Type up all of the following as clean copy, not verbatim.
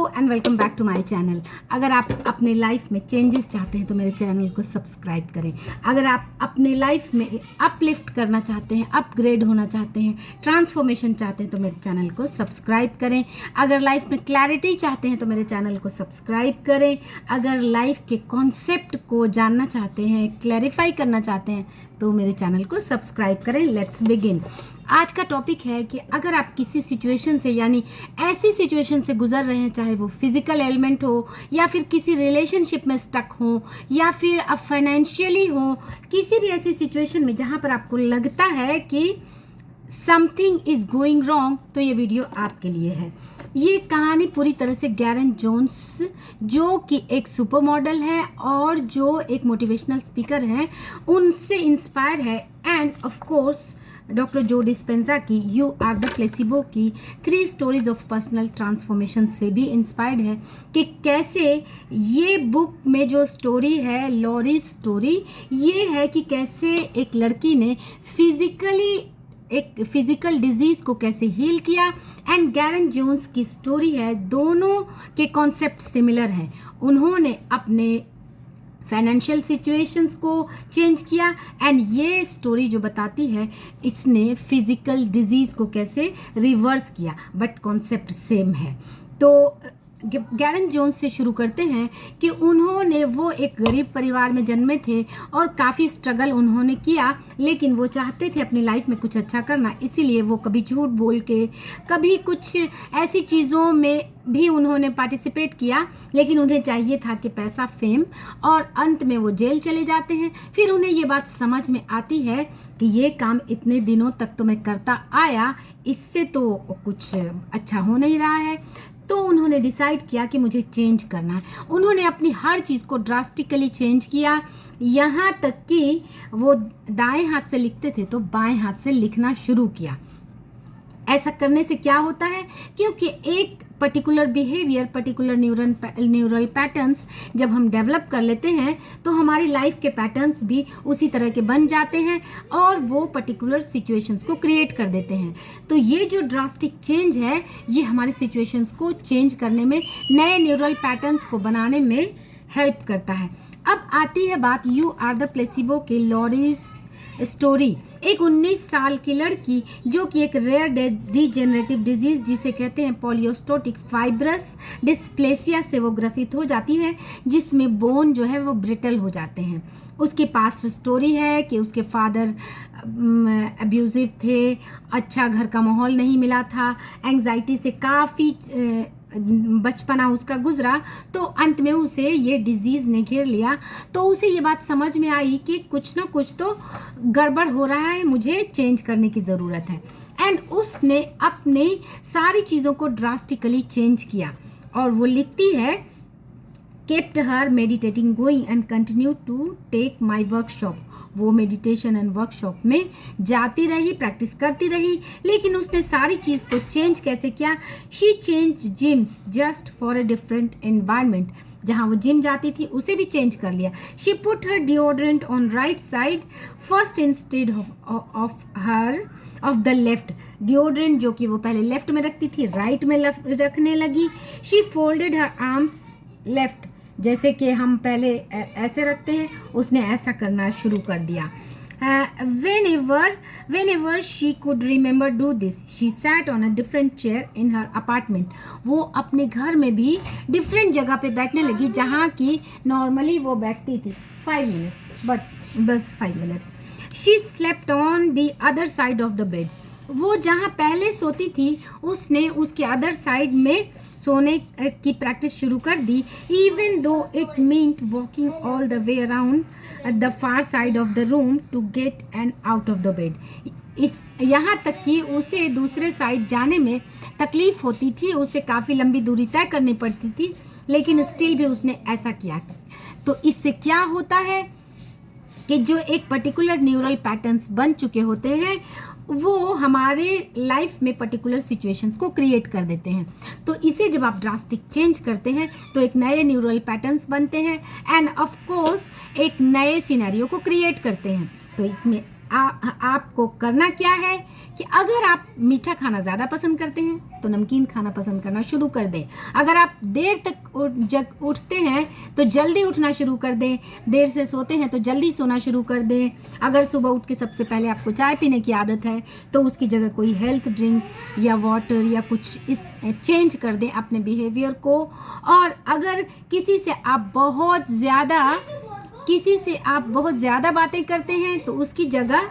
And welcome back to my channel. अगर आप अपने लाइफ में चेंजेस चाहते हैं तो मेरे चैनल को सब्सक्राइब करें। अगर आप अपने लाइफ में अपलिफ्ट करना चाहते हैं, अपग्रेड होना चाहते हैं, ट्रांसफॉर्मेशन चाहते हैं तो मेरे चैनल को सब्सक्राइब करें। अगर लाइफ में क्लैरिटी चाहते हैं तो मेरे चैनल को सब्सक्राइब करें। अगर लाइफ के कॉन्सेप्ट को जानना चाहते हैं, क्लैरिफाई करना चाहते हैं तो मेरे चैनल को सब्सक्राइब करें। Let's begin. आज का टॉपिक है कि अगर आप किसी सिचुएशन से यानी ऐसी सिचुएशन से गुजर रहे हैं, चाहे वो फिजिकल एलिमेंट हो या फिर किसी रिलेशनशिप में स्टक हो या फिर अब फाइनेंशियली हो, किसी भी ऐसी सिचुएशन में जहां पर आपको लगता है कि समथिंग इज गोइंग रॉन्ग, तो ये वीडियो आपके लिए है। ये कहानी पूरी तरह से गैरन जोन्स, जो कि एक सुपर मॉडल है और जो एक मोटिवेशनल स्पीकर हैं, उनसे इंस्पायर है। एंड ऑफ कोर्स डॉक्टर जो डिस्पेंजा की यू आर द प्लेसिबो की 3 स्टोरीज ऑफ पर्सनल ट्रांसफॉर्मेशन से भी इंस्पायर्ड है कि कैसे ये बुक में जो स्टोरी है, लॉरी स्टोरी, ये है कि कैसे एक लड़की ने एक फिजिकल डिजीज़ को कैसे हील किया। एंड गैरन जोन्स की स्टोरी है, दोनों के कॉन्सेप्ट सिमिलर हैं। उन्होंने अपने फाइनेंशियल सिचुएशंस को चेंज किया एंड ये स्टोरी जो बताती है इसने फिजिकल डिजीज़ को कैसे रिवर्स किया, बट कॉन्सेप्ट सेम है। तो गैरन जोन्स से शुरू करते हैं कि वो एक गरीब परिवार में जन्मे थे और काफ़ी स्ट्रगल उन्होंने किया, लेकिन वो चाहते थे अपनी लाइफ में कुछ अच्छा करना, इसीलिए वो कभी झूठ बोल के, कभी कुछ ऐसी चीज़ों में भी उन्होंने पार्टिसिपेट किया, लेकिन उन्हें चाहिए था कि पैसा, फेम, और अंत में वो जेल चले जाते हैं। फिर उन्हें ये बात समझ में आती है कि ये काम इतने दिनों तक तो मैं करता आया, इससे तो कुछ अच्छा हो नहीं रहा है। तो उन्होंने डिसाइड किया कि मुझे चेंज करना है। उन्होंने अपनी हर चीज़ को ड्रास्टिकली चेंज किया, यहाँ तक कि वो दाएं हाथ से लिखते थे तो बाएं हाथ से लिखना शुरू किया। ऐसा करने से क्या होता है, क्योंकि एक particular behaviour, particular neural patterns जब हम डेवलप कर लेते हैं तो हमारी लाइफ के पैटर्न्स भी उसी तरह के बन जाते हैं और वो पर्टिकुलर सिचुएशंस को क्रिएट कर देते हैं। तो ये जो ड्रास्टिक चेंज है, ये हमारे सिचुएशंस को चेंज करने में, नए न्यूरल पैटर्न्स को बनाने में हेल्प करता है। अब आती है बात यू आर द प्लेसिबो के लॉरीज स्टोरी। एक 19 साल की लड़की जो कि एक रेयर डीजेनरेटिव डिजीज जिसे कहते हैं पॉलियोस्टोटिक फाइब्रस डिस्प्लेसिया से वो ग्रसित हो जाती है, जिसमें बोन जो है वो ब्रिटल हो जाते हैं। उसके पास स्टोरी है कि उसके फादर अब्यूजिव थे, अच्छा घर का माहौल नहीं मिला था, एंग्जाइटी से काफ़ी बचपना उसका गुजरा, तो अंत में उसे ये डिजीज़ ने घेर लिया। तो उसे ये बात समझ में आई कि कुछ ना कुछ तो गड़बड़ हो रहा है, मुझे चेंज करने की ज़रूरत है। एंड उसने अपने सारी चीज़ों को ड्रास्टिकली चेंज किया और वो लिखती है, kept her meditating going and continue to take my workshop. वो मेडिटेशन एंड वर्कशॉप में जाती रही, प्रैक्टिस करती रही, लेकिन उसने सारी चीज़ को चेंज कैसे किया। She change gyms just for a different environment. जहाँ वो जिम जाती थी उसे भी चेंज कर लिया। She put her deodorant on right side first instead of the left. Deodorant जो कि वो पहले लेफ्ट में रखती थी, राइट में रखने लगी। She folded her arms left, जैसे कि हम पहले ऐसे रखते हैं, उसने ऐसा करना शुरू कर दिया। whenever she could remember do this, she sat on a different chair in her apartment. वो अपने घर में भी डिफरेंट जगह पे बैठने लगी, जहाँ की नॉर्मली वो बैठती थी 5 मिनट्स, बस 5 minutes. she slept on the other side of the bed. वो जहाँ पहले सोती थी उसने उसके अदर साइड में सोने की प्रैक्टिस शुरू कर दी। Even though it meant walking all the way around the far side of the room to get and out of the bed. इस यहाँ तक कि उसे दूसरे साइड जाने में तकलीफ होती थी, उसे काफ़ी लंबी दूरी तय करनी पड़ती थी, लेकिन स्टिल भी उसने ऐसा किया। तो इससे क्या होता है कि जो एक पर्टिकुलर न्यूरल पैटर्न्स बन चुके होते हैं वो हमारे लाइफ में पर्टिकुलर सिचुएशंस को क्रिएट कर देते हैं। तो इसे जब आप ड्रास्टिक चेंज करते हैं तो एक नए न्यूरल पैटर्न्स बनते हैं एंड ऑफ कोर्स एक नए सिनेरियो को क्रिएट करते हैं। तो इसमें आपको करना क्या है कि अगर आप मीठा खाना ज़्यादा पसंद करते हैं तो नमकीन खाना पसंद करना शुरू कर दें। अगर आप देर तक उठते हैं तो जल्दी उठना शुरू कर दें। देर से सोते हैं तो जल्दी सोना शुरू कर दें। अगर सुबह उठ के सबसे पहले आपको चाय पीने की आदत है तो उसकी जगह कोई हेल्थ ड्रिंक या वाटर या कुछ इस चेंज कर दें अपने बिहेवियर को। और अगर किसी से आप बहुत ज़्यादा बातें करते हैं तो उसकी जगह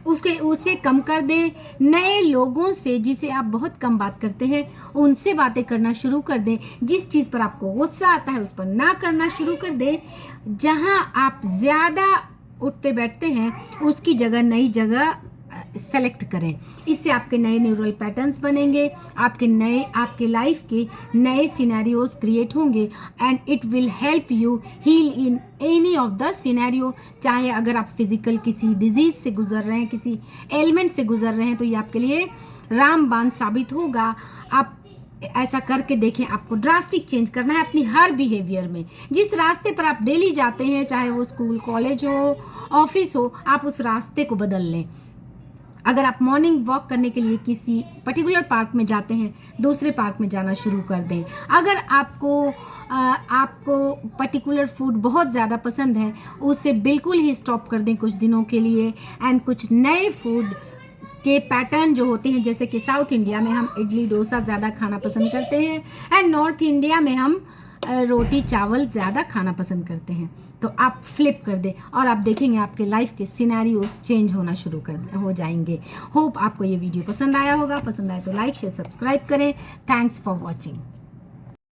उसे कम कर दें। नए लोगों से जिसे आप बहुत कम बात करते हैं उनसे बातें करना शुरू कर दें। जिस चीज़ पर आपको गुस्सा आता है उस पर ना करना शुरू कर दें। जहां आप ज़्यादा उठते बैठते हैं उसकी जगह नई जगह सेलेक्ट करें। इससे आपके नए न्यूरल पैटर्न्स बनेंगे, आपके लाइफ के नए सिनेरियोज क्रिएट होंगे and it will help you heal in any of the scenario. चाहे अगर आप फिजिकल किसी डिजीज से गुजर रहे हैं, किसी एलिमेंट से गुजर रहे हैं, तो ये आपके लिए रामबाण साबित होगा। आप ऐसा करके देखें। आपको ड्रास्टिक चेंज करना है अपनी हर बिहेवियर में। जिस रास्ते पर आप डेली जाते हैं, चाहे वो स्कूल, कॉलेज हो, ऑफिस हो, आप उस रास्ते को बदल लें। अगर आप मॉर्निंग वॉक करने के लिए किसी पर्टिकुलर पार्क में जाते हैं, दूसरे पार्क में जाना शुरू कर दें। अगर आपको पर्टिकुलर फूड बहुत ज़्यादा पसंद है, उसे बिल्कुल ही स्टॉप कर दें कुछ दिनों के लिए एंड कुछ नए फूड के पैटर्न जो होते हैं, जैसे कि साउथ इंडिया में हम इडली डोसा ज़्यादा खाना पसंद करते हैं एंड नॉर्थ इंडिया में हम रोटी चावल ज़्यादा खाना पसंद करते हैं। तो आप फ्लिप कर दें और आप देखेंगे आपके लाइफ के सिनेरियोज चेंज होना शुरू हो जाएंगे। होप आपको ये वीडियो पसंद आया होगा। पसंद आए तो लाइक शेयर सब्सक्राइब करें। Thanks for watching.